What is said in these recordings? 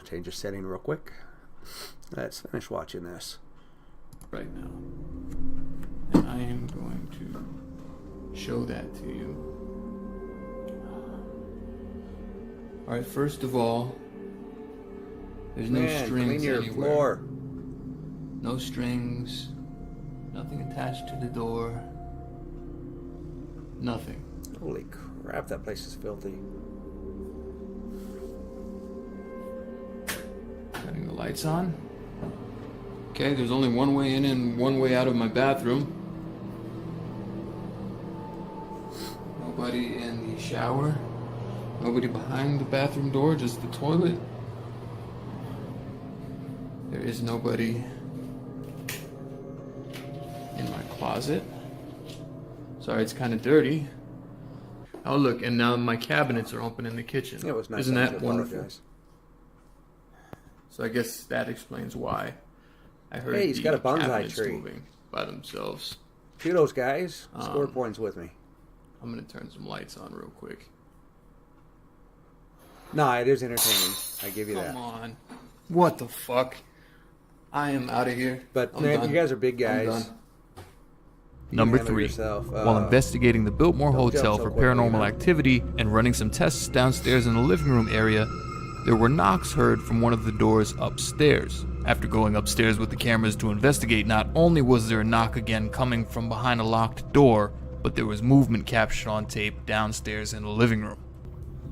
change the setting real quick. Let's finish watching this. Right now. And I am going to show that to you. Alright, first of all, there's no strings clean your anywhere. floor. No strings. Nothing attached to the door. Nothing. Holy crap, that place is filthy. Turning the lights on. Okay, there's only one way in and one way out of my bathroom. Nobody in the shower. Nobody behind the bathroom door, just the toilet. There is nobody in my closet. Sorry, it's kind of dirty. Oh look, and now my cabinets are open in the kitchen. It was nice. Isn't that wonderful? Apologize. So I guess that explains why I heard Hey, he's got a bonsai cabinets tree moving by themselves. Kudos, guys. Score points with me. I'm gonna turn some lights on real quick. Nah, it is entertaining. I give you that. Come on. What the fuck? I am out of here. But I'm man, done. you guys are big I'm guys. done. Number handle 3. yourself. While investigating the Biltmore don't jump Hotel so for quickly, paranormal you know? activity and running some tests downstairs in the living room area, there were knocks heard from one of the doors upstairs. After going upstairs with the cameras to investigate, not only was there a knock again coming from behind a locked door, but there was movement captured on tape downstairs in the living room.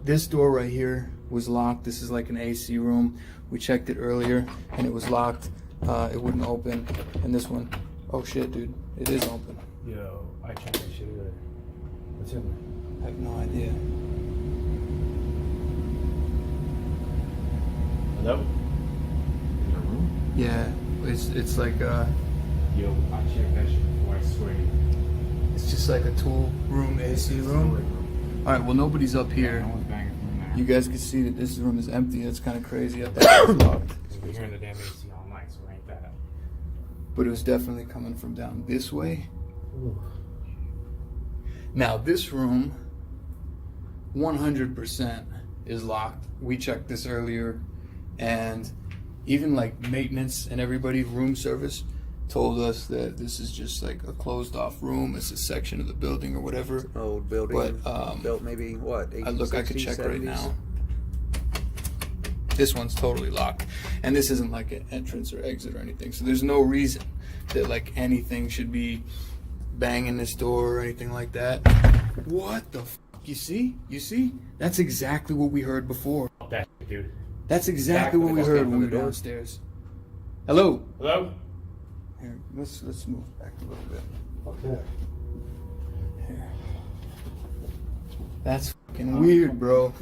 This door right here was locked. This is like an AC room. We checked it earlier and it was locked. It wouldn't open. And this one, oh shit, dude, it is open. Yo, I can't that shit either. What's in there? I have no idea. Hello? In your room? Yeah, it's like Yo, I checked that shit before, I swear to you. it's just like a tool room, AC room. All right, well nobody's up here. No one's banging from there. You guys can see that this room is empty. That's kind of crazy. I thought it was locked. Because we're hearing the damn AC all night, so it ain't that. But it was definitely coming from down this way. Now this room 100% is locked. We checked this earlier, and even like maintenance and everybody, room service, told us that this is just like a closed off room. It's a section of the building or whatever. Old building, But, built maybe what? 80s, I could 60s, check 70s? right now. This one's totally locked, and this isn't like an entrance or exit or anything. So there's no reason that like anything should be banging this door or anything like that. What the f? You see? You see? That's exactly what we heard before. Fuck that shit, dude. That's exactly Back what we the fuck heard up when on we the were door. downstairs. Hello. Hello? Here, let's move back a little bit. Okay. Here. That's fucking weird, bro.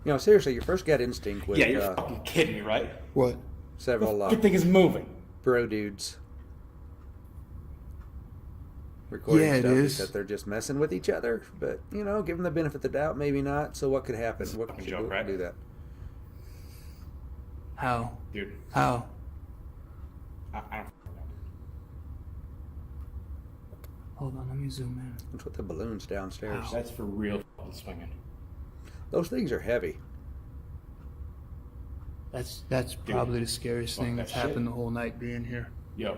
You know, seriously, your first gut instinct with Yeah, you're fucking kidding me, right? What? several Good thing is moving. bro dudes recording Yeah, it stuff is. that they're just messing with each other. But, you know, give them the benefit of the doubt, maybe not. So what could happen? What could you joke, right? do that? How? Dude, How? I don't fucking know. Hold on, let me zoom in. What's with the balloons downstairs? Wow. That's for real fucking swinging. Those things are heavy. That's probably the scariest fuck thing that that's shit. happened the whole night being here. Yo.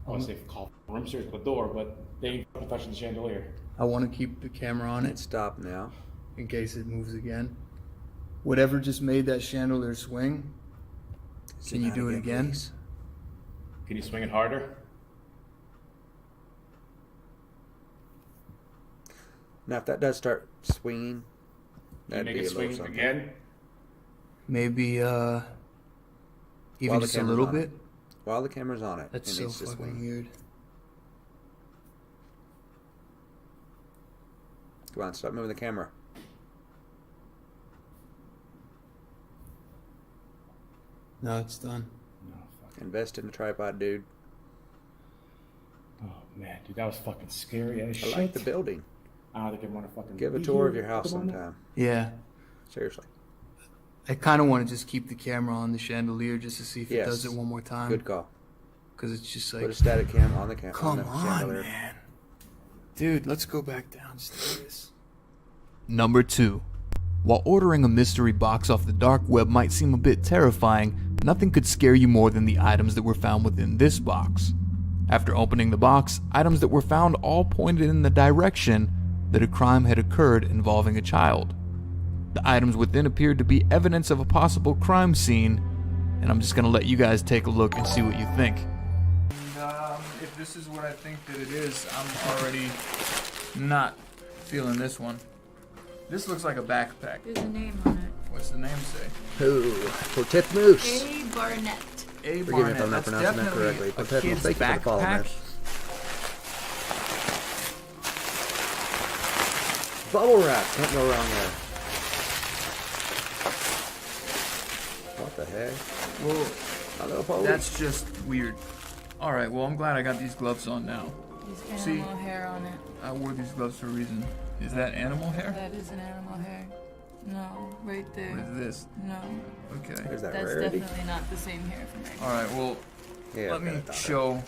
I want to say call room service at the door, but they ain't fucking touching the chandelier. I want to keep the camera on It's it stopped now. in case it moves again. Whatever just made that chandelier swing, can you Zoom out do it again? please. Can you swing it harder? Now, if that does start swinging, Can you that'd make be it a little swing something. again? Maybe While even the just a camera's little on bit. it. While the camera's on it, That's it so needs to fucking swing. weird. Come on, stop moving the camera. No, it's done. No, fuck. Invest in the tripod, dude. Oh, man, dude, that was fucking scary as I shit. like the building. I don't think I want to fucking Give a be tour of here your house at the moment. sometime. Yeah. Seriously. I kind of want to just keep the camera on the chandelier just to see if it Yes. does it one more time. Good call. Because it's just Put a like, static cam on the camera. come on, man. Dude, let's go back downstairs. Number 2. While ordering a mystery box off the dark web might seem a bit terrifying, nothing could scare you more than the items that were found within this box. After opening the box, items that were found all pointed in the direction that a crime had occurred involving a child. The items within appeared to be evidence of a possible crime scene, and I'm just going to let you guys take a look and see what you think. If this is what I think that it is, I'm already not feeling this one. This looks like a backpack. There's a name on it. What's the name say? Ooh, Protect Moose. A. Barnett. A. Forgive me Barnett. if I'm not That's pronouncing that definitely correctly. a Protect Moose. kid's Thank you for the follow, man. backpack. Bubble wrap. Can't go wrong there. What the heck? Well, Hello, Polly. that's just weird. Alright, well, I'm glad I got these gloves on now. There's See? animal hair on it. I wore these gloves for a reason. Is that animal hair? That is an animal hair. No, right there. What is this? No, Okay. Is that that's rarity? definitely not the same hair from right Alright, well, Yeah, let me I thought so. show.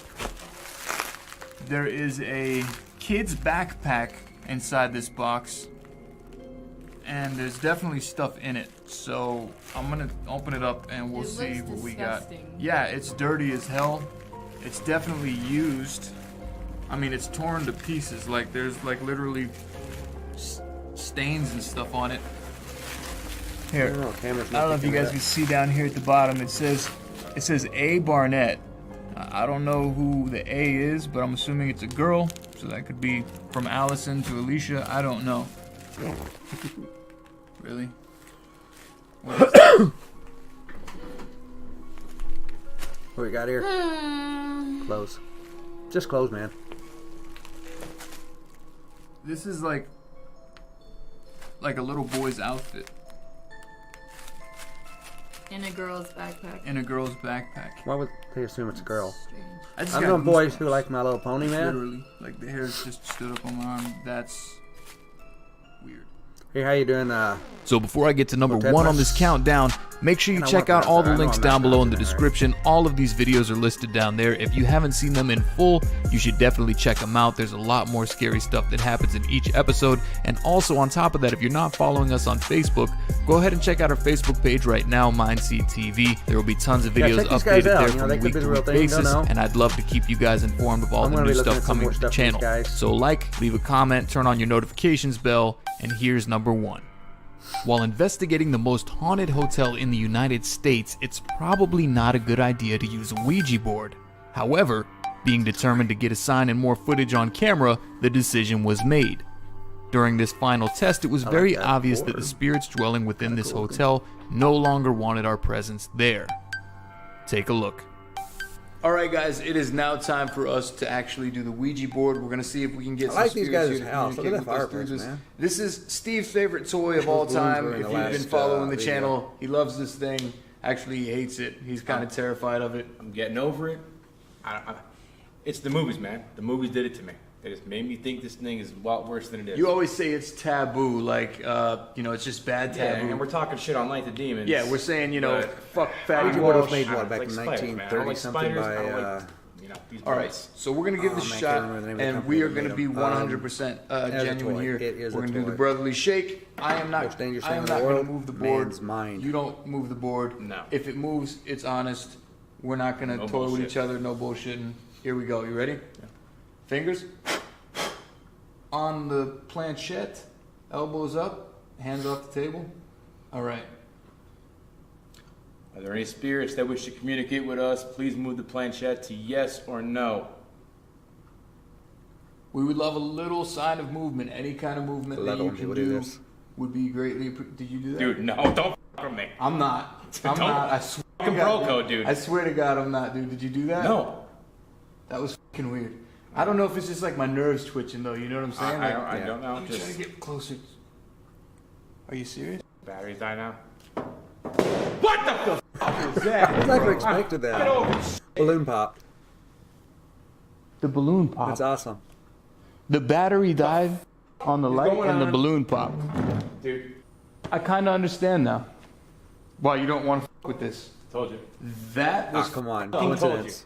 There is a kid's backpack inside this box, and there's definitely stuff in it. So I'm gonna open it up and we'll It see looks what we got. disgusting. Yeah, it's dirty as hell. It's definitely used. I mean, it's torn to pieces. Like there's like literally stains and stuff on it. Here. Oh, camera's I don't know if you guys not can see down here at the bottom. It says A. Barnett. I don't know who the A is, but I'm assuming it's a girl. So that could be from Allison to Alicia. I don't know. Really? What is that? What we got here? Clothes. Just clothes, man. This is like a little boy's outfit In a girl's backpack. in a girl's backpack. Why would they assume it's a girl? Strange. I just I'm got knowing boys goosebumps. who like My Little Pony, man. Literally, like the hairs just stood up on my arm. That's weird. Hey, how you doing? So before I get to number Well, one on Tetris. this countdown, make sure you And I check want out all that. the I know links I'm down not below in the pronouncing description. All of these videos are listed down there. If you haven't seen them in full, you should definitely check them out. There's a lot more scary stuff that happens in each episode. And also on top of that, if you're not following us on Facebook, go ahead and check out our Facebook page right now, Mindseed TV. There will be tons of Yeah, videos check these guys updated out. there You know, from they a could week be to the real week thing. Don't basis. know. And I'd love to keep you guys informed of all I'm the gonna new be looking stuff at some coming more to the stuff from these channel. guys. So like, leave a comment, turn on your notifications bell, and here's number one. While investigating the most haunted hotel in the United States, it's probably not a good idea to use a Ouija board. However, being determined to get a sign and more footage on camera, the decision was made. During this final test, it was like very that obvious that the board. spirits dwelling within this cool looking. hotel no longer wanted our presence there. Take a look. Alright guys, it is now time for us to actually do the Ouija board. We're going to see if we can get I some like these spirits guys' here to house. Look at communicate that with us through fireplace, this. man. This is Steve's favorite toy of all balloons time. were in If the you've been last, following the video. channel, he loves this thing. Actually, he hates it. He's kind of terrified of it. I'm getting over it. It's the movies, man. The movies did it to me. They just made me think this thing is a lot worse than it is. You always say it's taboo, like, it's just bad yeah, taboo. and we're talking shit on Night the Demons. Yeah, we're saying, but- fuck Fatty Ouija board was Walsh. made, I what, don't back like in spiders, man. I don't 1930 like something spiders. by, I don't like, these All right, bugs. so we're gonna give this a man, shot, can't remember the name of the and company we are that gonna made be them. 100% as a genuine toy. here. It is a We're gonna do the toy. brotherly shake. I am not. Most dangerous I thing am in not the gonna world, move the board. man's mind. You don't move the board. No. If it moves, it's honest. We're not gonna No toy with bullshit. each other. No bullshitting. Here we go. You ready? Fingers on the planchette. Elbows up. Hands off the table. All right. Are there any spirits that wish to communicate with us? Please move the planchette to yes or no. We would love a little sign of movement. Any kind of movement that Level you me, can what is do this? would be greatly. Did you do that? Dude, no, don't f with me. I'm not. I'm Don't. not. I swear to Fucking God, bro code, dude. I swear to God, I'm not, dude. Did you do that? No. That was fucking weird. I don't know if it's just like my nerves twitching though. You know what I'm saying? Like, I don't know. I'm trying to Just get closer. Are you serious? batteries die now. I was like expected that. Balloon pop. The balloon pop. That's awesome. The battery died on the light going and the on? balloon pop. Dude, I kind of understand now. Why you don't want to fuck with this? told you. That Oh, was come on. Fucking told Coincidence.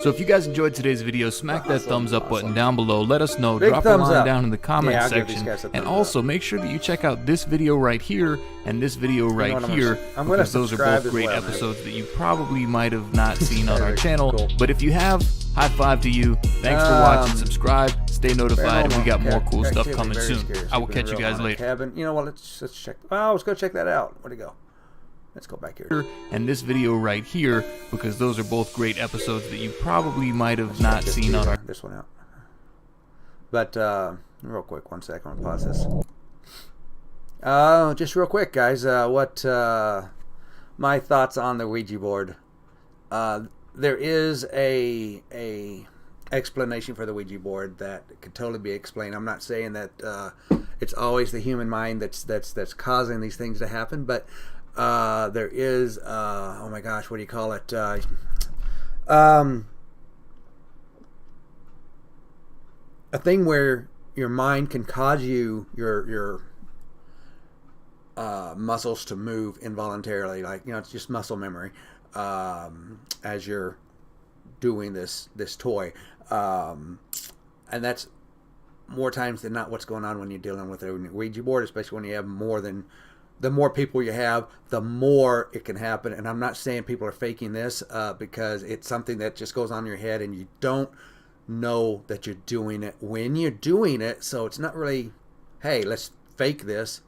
So if you guys enjoyed today's video, smack that thumbs up button down below. Let us know. Big Drop a thumbs line up. down in the comment Yeah, I'll give these section. guys a And thumbs also make sure that you check out this video right here and this video right what, here, I'm gonna because those are subscribe both as great well, man. episodes that you probably might have not seen on our Very channel. cool. But if you have, high five to you. Thanks for watching. Subscribe, stay notified, and we got more cool stuff Activity, coming very soon. scary. I will Sleeping catch you real guys haunted later. Cabin. You know what? Let's check. Oh, let's go check that out. Where'd it go? Let's go back here. And this video right here, because those are both great episodes that you probably might have not seen on our... This one out. But real quick, 1 second. I'm gonna pause this. Just real quick, guys. What my thoughts on the Ouija board? There is a explanation for the Ouija board that could totally be explained. I'm not saying that it's always the human mind that's causing these things to happen, but there is oh my gosh, what do you call it? A thing where your mind can cause your muscles to move involuntarily, like, you know, it's just muscle memory as you're doing this toy, and that's more times than not what's going on when you're dealing with a Ouija board, especially when you have the more people you have, the more it can happen. And I'm not saying people are faking this because it's something that just goes on in your head and you don't know that you're doing it when you're doing it. So it's not really, hey, let's fake this.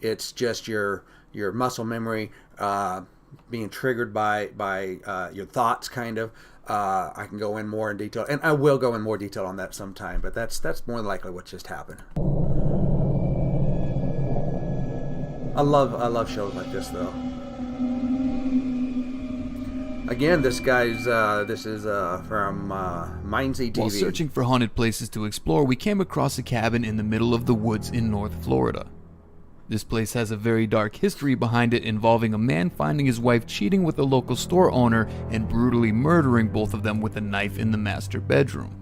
It's just your muscle memory being triggered by your thoughts, kind of. I can go in more in detail, and I will go in more detail on that sometime, but that's more than likely what just happened. I love shows like this, though. Again, this is from Mindsy TV. While searching for haunted places to explore, we came across a cabin in the middle of the woods in North Florida. This place has a very dark history behind it, involving a man finding his wife cheating with a local store owner and brutally murdering both of them with a knife in the master bedroom.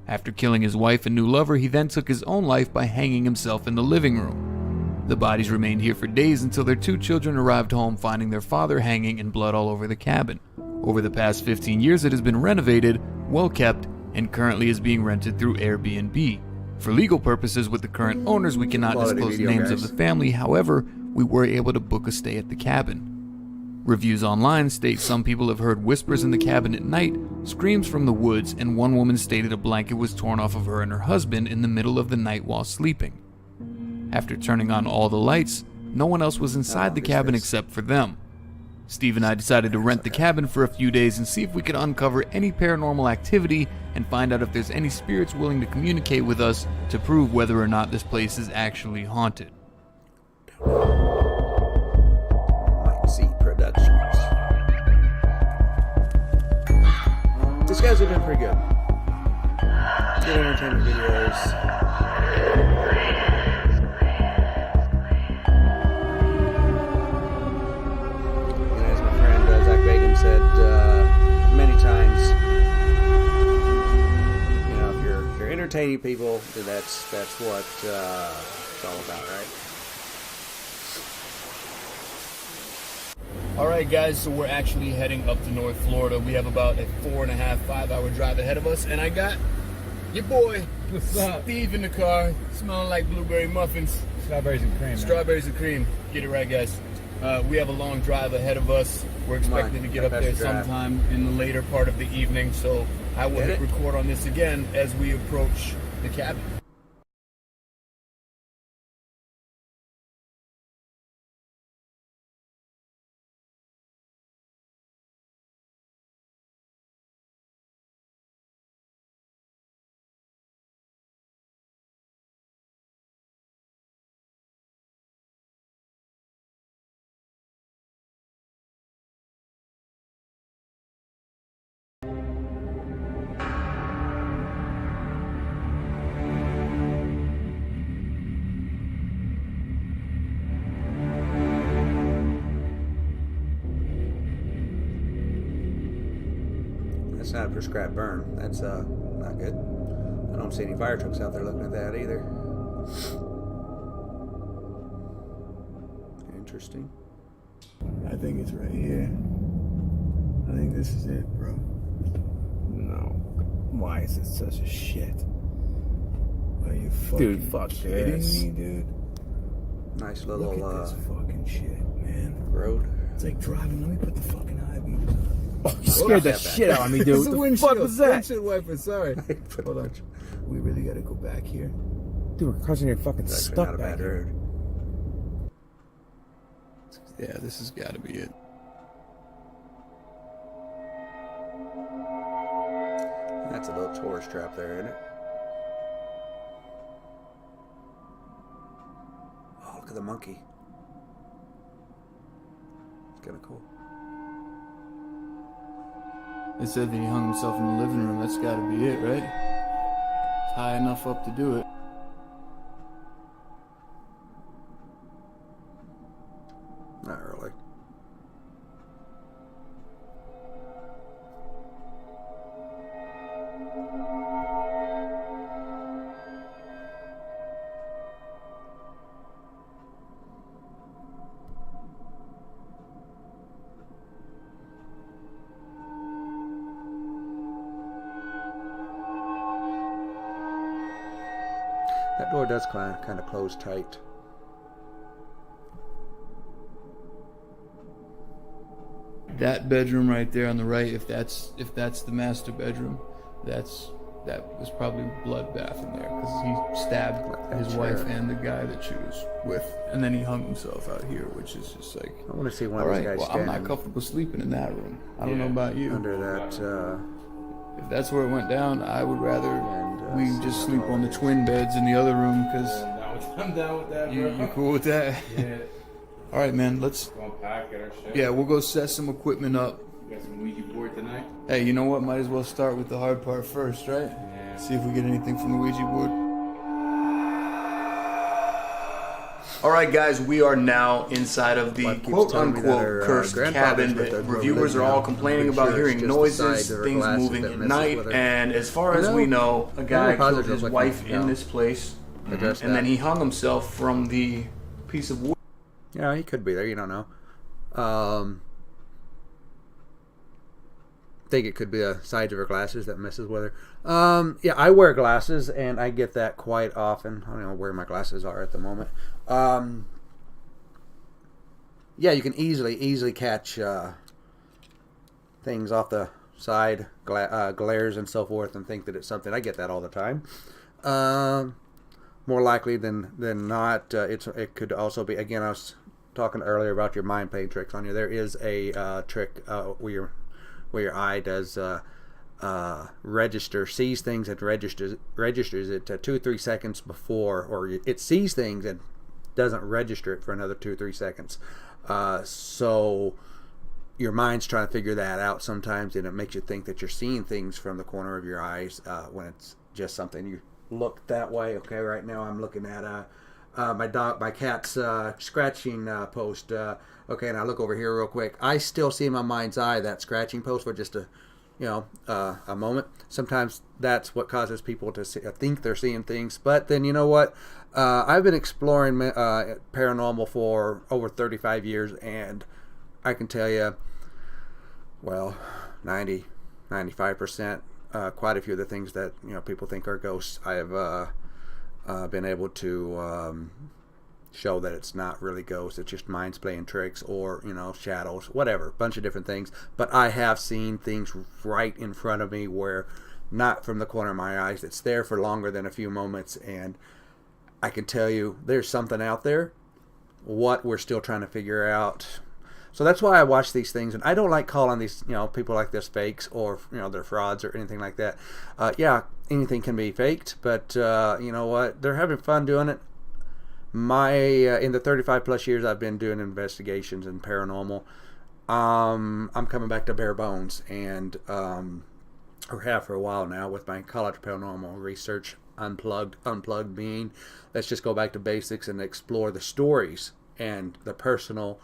After killing his wife and new lover, he then took his own life by hanging himself in the living room. The bodies remained here for days until their 2 children arrived home, finding their father hanging and blood all over the cabin. Over the past 15 years, it has been renovated, well kept, and currently is being rented through Airbnb. For legal purposes with the current owners, we cannot disclose names of the family. However, we were able to book a stay at the cabin. Reviews online state some people have heard whispers in the cabin at night, screams from the woods, and one woman stated a blanket was torn off of her and her husband in the middle of the night while sleeping. After turning on all the lights, no one else was inside the cabin except for them. Steve and I decided to rent the cabin for a few days and see if we could uncover any paranormal activity and find out if there's any spirits willing to communicate with us to prove whether or not this place is actually haunted. Mindsy Productions. These guys have been pretty good. Good entertainment videos. Said many times, you know, if you're entertaining people, then that's what it's all about, right? Alright guys, so we're actually heading up to North Florida. We have about a 4.5-5 hour drive ahead of us, and I got your boy, what's up, Steve, in the car, smelling like blueberry muffins. Strawberries and cream. Strawberries and cream. Get it right, guys. We have a long drive ahead of us. We're expecting to get up there sometime in the later part of the evening, so I will hit record on this again as we approach the cabin. That's not a prescribed burn. That's not good. I don't see any fire trucks out there looking at that either. Interesting. I think it's right here. I think this is it, bro. Why is it such a shit? Are you fucking kidding me, dude? Nice Look little at this fucking shit, man. road. It's like driving. Let me put the fucking high beams on. Oh, you scared the shit out of me, dude. What the fuck was that? Windshield wiper, sorry. Hold on. We really gotta go back here. Dude, we're crossing here fucking It's actually stuck not a back bad here. road. Yeah, this has got to be it. That's a little tourist trap there, isn't it? Oh, look at the monkey. It's kind of cool. They said that he hung himself in the living room. That's got to be it, right? It's high enough up to do it. Not really. That door does kind of close tight. That bedroom right there on the right, if that's the master bedroom, that was probably a bloodbath in there because he stabbed Like that his chair. wife and the guy that she was with, and then he hung himself out here, which is just like, I want to see one all of these right, guys well, I'm not standing comfortable sleeping in that room. I don't know about you. under that. If that's where it went down, I would rather And, we see just how sleep tall on it the is. twin beds in the other room because I'm down with that, bro. you cool with that? Yeah. All right, man. Let's. Go and pack, get our shit. Yeah, we'll go set some equipment up. You got some Ouija board tonight? Hey, you know what? Might as well start with the hard part first, right? Yeah. See if we get anything from the Ouija board. All right, guys, we are now inside of the Wife keeps telling me that quote-unquote her, cursed grandfather's cabin. with The the reviewers are religion. all complaining I'm about sure hearing it's just the noises, sides of her things glasses moving that at messes night, with her. and as far You as know, we know, a guy positive killed his like wife me, in no. this place, Address and that. then he hung himself from the piece of wood. Yeah, he could be there. You don't know. Think it could be the sides of her glasses that messes with her. Yeah, I wear glasses, and I get that quite often. I don't know where my glasses are at the moment. Yeah, you can easily catch things off the side, glares and so forth, and think that it's something. I get that all the time. More likely than not, it could also be. Again, I was talking earlier about your mind playing tricks on you. There is a trick where your eye does sees things and registers it 2-3 seconds before, or it sees things and doesn't register it for another 2-3 seconds. So your mind's trying to figure that out sometimes, and it makes you think that you're seeing things from the corner of your eyes when it's just something you look that way. Okay, right now I'm looking at my cat's scratching post. Okay, and I look over here real quick. I still see in my mind's eye that scratching post for just a moment. Sometimes that's what causes people to think they're seeing things. But then you know what? I've been exploring paranormal for over 35 years, and I can tell you, well, 95%, quite a few of the things that people think are ghosts, I have been able to show that it's not really ghosts. It's just minds playing tricks, or shadows, whatever, a bunch of different things. But I have seen things right in front of me, where not from the corner of my eyes. It's there for longer than a few moments, and I can tell you there's something out there. What we're still trying to figure out. So that's why I watch these things, and I don't like calling these people like this fakes, or they're frauds or anything like that. Yeah, anything can be faked, but you know what? They're having fun doing it. In the 35 plus years I've been doing investigations in paranormal, I'm coming back to bare bones, and or have for a while now with my college paranormal research. Unplugged being, let's just go back to basics and explore the stories and the personal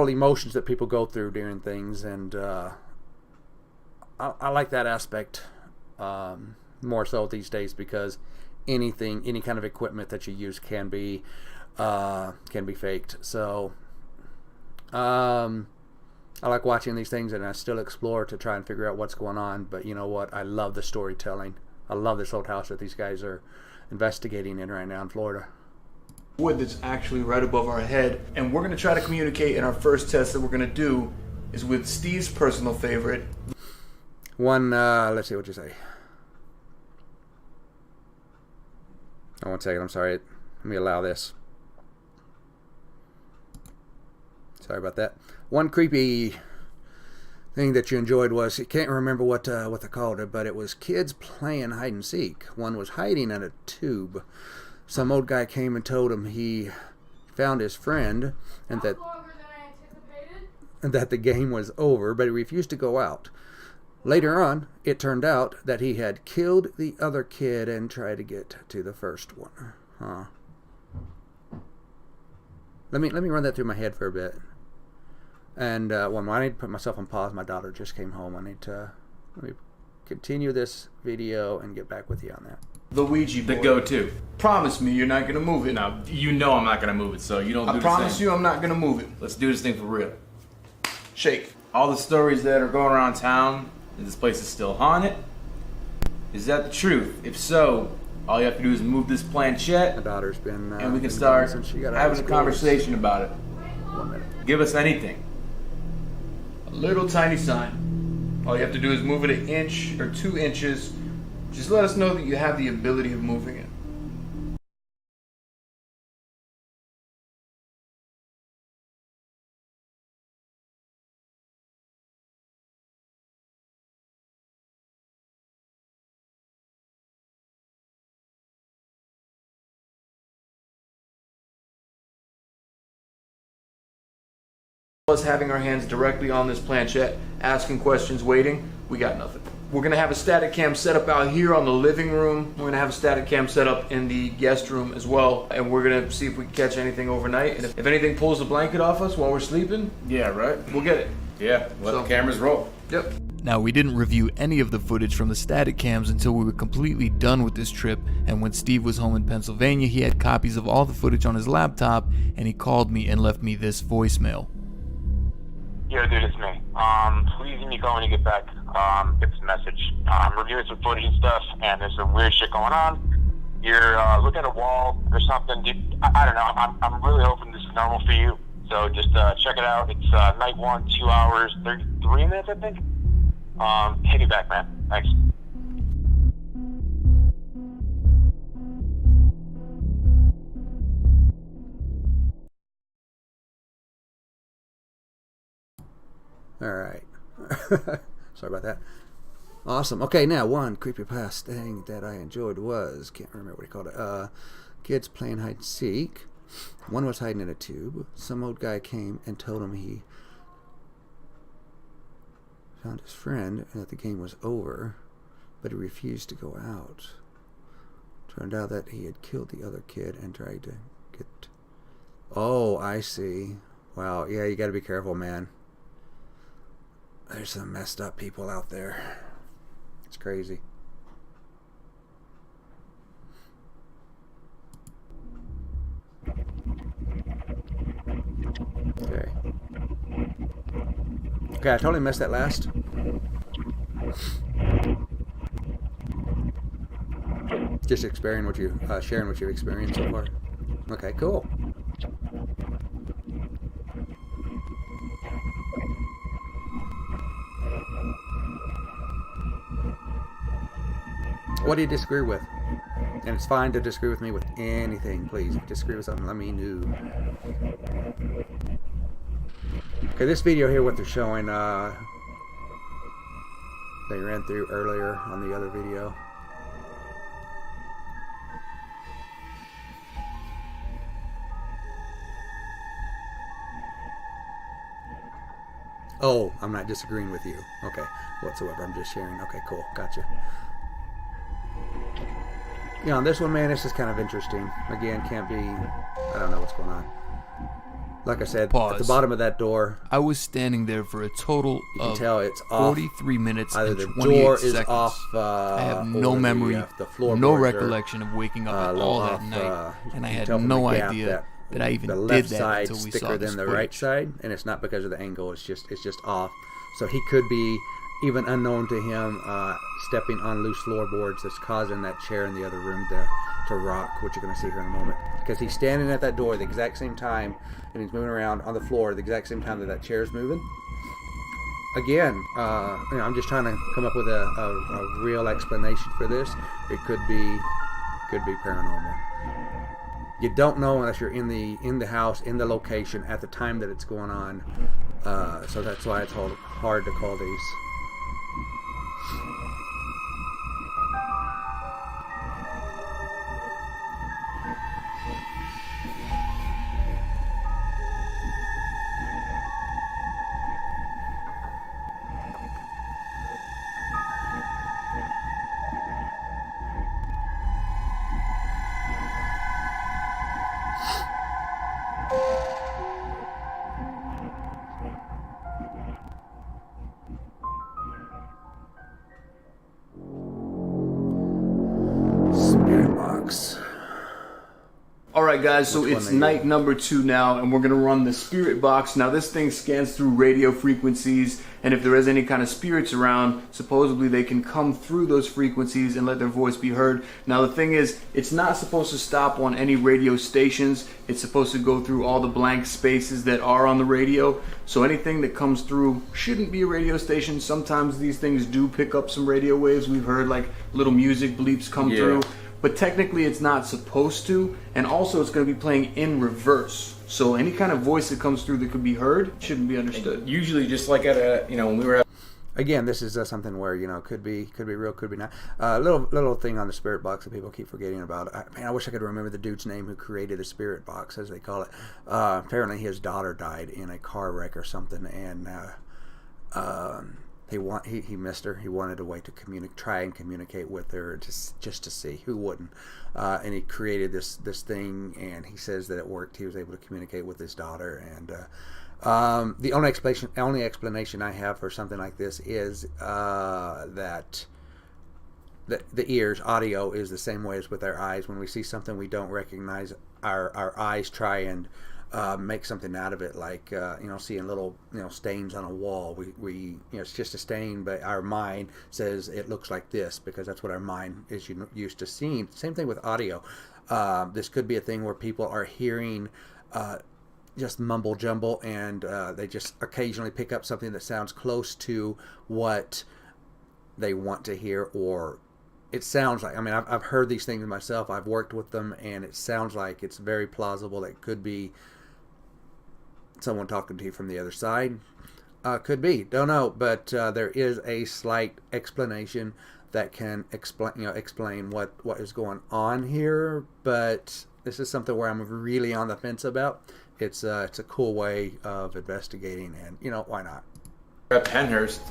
emotions that people go through during things, and I like that aspect more so these days, because any kind of equipment that you use can be faked. So I like watching these things, and I still explore to try and figure out what's going on. But you know what? I love the storytelling. I love this old house that these guys are investigating in right now in Florida. Wood that's actually right above our head, and we're going to try to communicate. In our first test that we're going to do is with Steve's personal favorite. One, let's see what you say. Oh, 1 second, I'm sorry. Let me allow this. Sorry about that. One creepy thing that you enjoyed was, you can't remember what they called it, but it was kids playing hide and seek. One was hiding in a tube. Some old guy came and told him he found his friend and that the game was over, but he refused to go out. Later on, it turned out that he had killed the other kid and tried to get to the first one. Huh. Let me run that through my head for a bit. And one more, I need to put myself on pause. My daughter just came home. Let me continue this video and get back with you on that. The Ouija board. The go-to. Promise me you're not going to move it. Now, you know I'm not going to move it, so you don't do I the promise same. you I'm not going to move it. Let's do this thing for real. Shake. All the stories that are going around town, that this place is still haunted, is that the truth? If so, all you have to do is move this planchette, My daughter's been and we can been start since she got out having of a school. conversation about it. 1 minute. Give us anything. A little tiny sign. All you have to do is move it 1 inch or 2 inches. Just let us know that you have the ability of moving it. Us having our hands directly on this planchette, asking questions, waiting, we got nothing. We're gonna have a static cam set up out here on the living room. We're gonna have a static cam set up in the guest room as well, and we're gonna see if we can catch anything overnight. And if anything pulls the blanket off us while we're sleeping, Yeah, right? we'll get it. Yeah, let the cameras roll. Yep. Now, we didn't review any of the footage from the static cams until we were completely done with this trip, and when Steve was home in Pennsylvania, he had copies of all the footage on his laptop, and he called me and left me this voicemail. Yo, dude, it's me. Please give me a call when you get back. Get this message. Reviewing some footage and stuff, and there's some weird shit going on. You're looking at a wall or something. Dude, I don't know. I'm really hoping this is normal for you. So just check it out. It's night 1, 2 hours, 33 minutes, I think. Hit me back, man. Thanks. All right. Sorry about that. Awesome. Okay, now one creepypasta thing that I enjoyed was, can't remember what he called it, kids playing hide and seek. One was hiding in a tube. Some old guy came and told him he found his friend and that the game was over, but he refused to go out. Turned out that he had killed the other kid and tried to get... Oh, I see. Wow, yeah, you gotta be careful, man. There's some messed up people out there. It's crazy. Okay. Okay, I totally missed that last. Just sharing what you've experienced so far. Okay, cool. What do you disagree with? And it's fine to disagree with me with anything, please. If you disagree with something, let me know. Okay, this video here, what they're showing, they ran through earlier on the other video. Oh, I'm not disagreeing with you. Okay, whatsoever. I'm just sharing. Okay, cool. Gotcha. You know, on this one, man, this is kind of interesting. Again, can't be... I don't know what's going on. Like I said, Pause. at the bottom of that door, I was standing there for a total you can of tell it's off. 43 minutes Either and the 28 door seconds. is off. I have no or memory, the floorboards no are, recollection of waking up at a little all that off, night, you and I can had tell from no the gap idea that I even the did left that side until we saw thicker this than the footage. right side, and it's not because of the angle. It's just off. So he could be, even unknown to him, stepping on loose floorboards that's causing that chair in the other room to rock, which you're going to see here in a moment. Because he's standing at that door the exact same time, and he's moving around on the floor the exact same time that chair is moving. Again, I'm just trying to come up with a real explanation for this. It could be paranormal. You don't know unless you're in the house, in the location at the time that it's going on. So that's why it's hard to call these. Spirit box. Alright guys, so Which one it's they night number 2 now, and we're going to run the spirit box. Now this thing scans through radio frequencies, and if there is any kind of spirits around, supposedly they can come through those frequencies and let their voice be heard. Now the thing is, it's not supposed to stop on any radio stations. It's supposed to go through all the blank spaces that are on the radio. So anything that comes through shouldn't be a radio station. Sometimes these things do pick up some radio waves. We've heard like little music bleeps come through. But technically it's not supposed to, and also it's going to be playing in reverse. So any kind of voice that comes through that could be heard shouldn't be understood. Usually, just like at a, when we were at Again, this is something where could be real, could be not. Little thing on the spirit box that people keep forgetting about. I wish I could remember the dude's name who created the spirit box, as they call it. Apparently, his daughter died in a car wreck or something, and he missed her. He wanted a way to try and communicate with her, just to see. Who wouldn't? And he created this thing, and he says that it worked. He was able to communicate with his daughter, and the only explanation I have for something like this is that the ears, audio, is the same way as with our eyes. When we see something we don't recognize, our eyes try and make something out of it, like seeing little stains on a wall. We it's just a stain, but our mind says it looks like this because that's what our mind is used to seeing. Same thing with audio. This could be a thing where people are hearing just mumble jumble, and they just occasionally pick up something that sounds close to what they want to hear, or it sounds like. I've heard these things myself. I've worked with them, and it sounds like it's very plausible that it could be someone talking to you from the other side. Could be, don't know, but there is a slight explanation that can explain what is going on here. But this is something where I'm really on the fence about. It's a cool way of investigating, and why not? at Penhurst,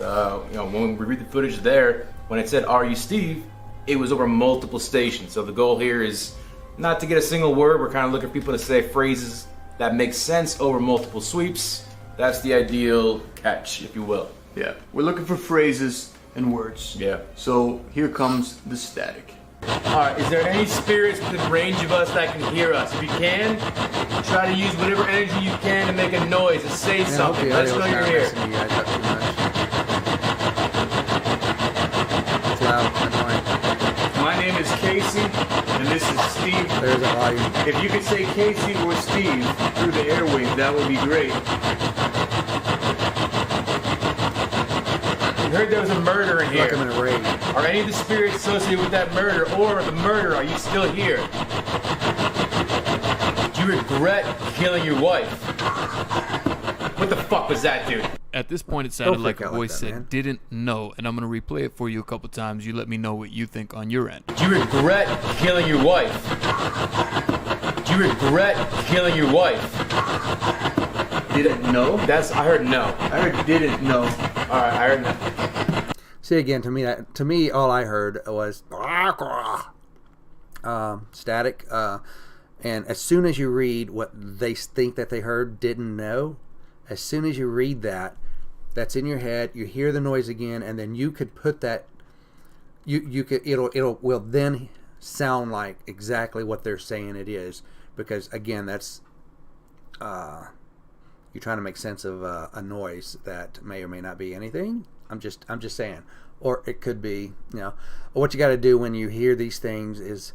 when we read the footage there, when it said, "Are you Steve?" it was over multiple stations. So the goal here is not to get a single word. We're kind of looking for people to say phrases that make sense over multiple sweeps. That's the ideal catch, if you will. Yeah, we're looking for phrases and words. Yeah. So here comes the static. Alright, is there any spirits within range of us that can hear us? If you can, try to use whatever energy you can to make a noise, to say something. Let us know you're here. You guys up too much. It's loud, annoying. My name is Casey, and this is Steve. There's a volume. If you could say Casey or Steve through the airwaves, that would be great. We heard there was a murder in Like I'm here. in a rage. Are any of the spirits associated with that murder or the murder, are you still here? Do you regret killing your wife? What the fuck was that, dude? At this point, it sounded Don't like freak a out like voice that, said man. didn't know, and I'm going to replay it for you a couple times. You let me know what you think on your end. Do you regret killing your wife? Do you regret killing your wife? Didn't know? I heard no. I heard didn't know. Alright, I heard no. See, again, to me, all I heard was static. And as soon as you read what they think that they heard, didn't know, as soon as you read that, that's in your head. You hear the noise again, and then you could put that. You could will then sound like exactly what they're saying it is, because again, that's you're trying to make sense of a noise that may or may not be anything. I'm just saying, or it could be, you know. What you got to do when you hear these things is,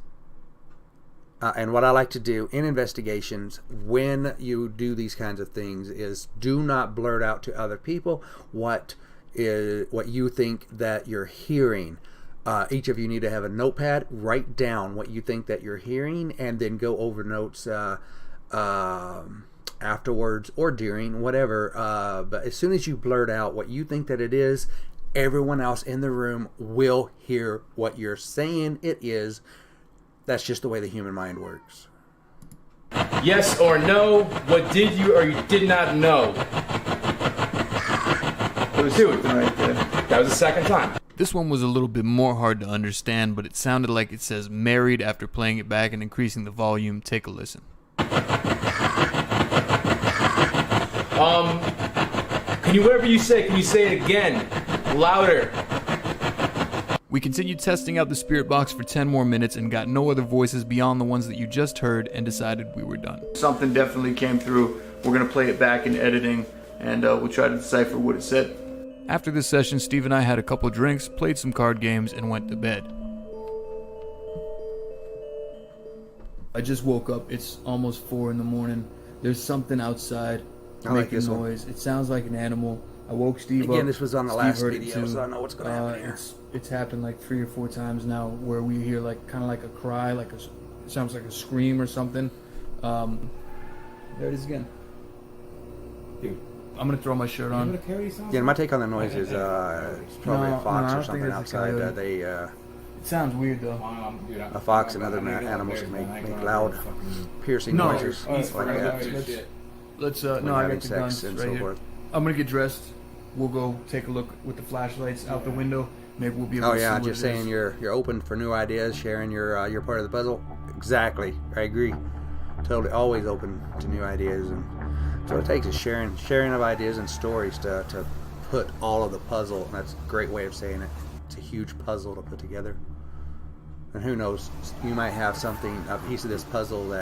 and what I like to do in investigations when you do these kinds of things is do not blurt out to other people what you think that you're hearing. Each of you need to have a notepad, write down what you think that you're hearing, and then go over notes afterwards or during, whatever. But as soon as you blurt out what you think that it is, everyone else in the room will hear what you're saying it is. That's just the way the human mind works. Yes or no? What did you or you did not know? It was two right there. That was the second time. This one was a little bit more hard to understand, but it sounded like it says married after playing it back and increasing the volume. Take a listen. Can you, whatever you say, can you say it again? Louder. We continued testing out the spirit box for 10 more minutes and got no other voices beyond the ones that you just heard and decided we were done. Something definitely came through. We're going to play it back in editing, and we'll try to decipher what it said. After this session, Steve and I had a couple drinks, played some card games, and went to bed. I just woke up. It's almost 4 in the morning. There's something outside making noise. It sounds like an animal. I woke Steve up. Again, this was on the Steve last heard it video, too. so I know what's going to happen here. It's happened like 3 or 4 times now, where we hear like kind of like a cry, like it sounds like a scream or something. There it is again. Dude, I'm gonna throw my shirt on. Yeah, my take on the noise is it's probably a fox or something outside. It sounds weird though. A fox and other animals can make loud, piercing noises like that. Let's When no, I having got the sex guns and right so here. forth. I'm gonna get dressed. We'll go take a look with the flashlights out the window. Maybe we'll be able Oh to see yeah, what just it is. saying you're open for new ideas, sharing your part of the puzzle. Exactly, I agree. Totally, always open to new ideas, and so what it takes is sharing of ideas and stories to put all of the puzzle. And that's a great way of saying it. It's a huge puzzle to put together. And who knows, you might have a piece of this puzzle that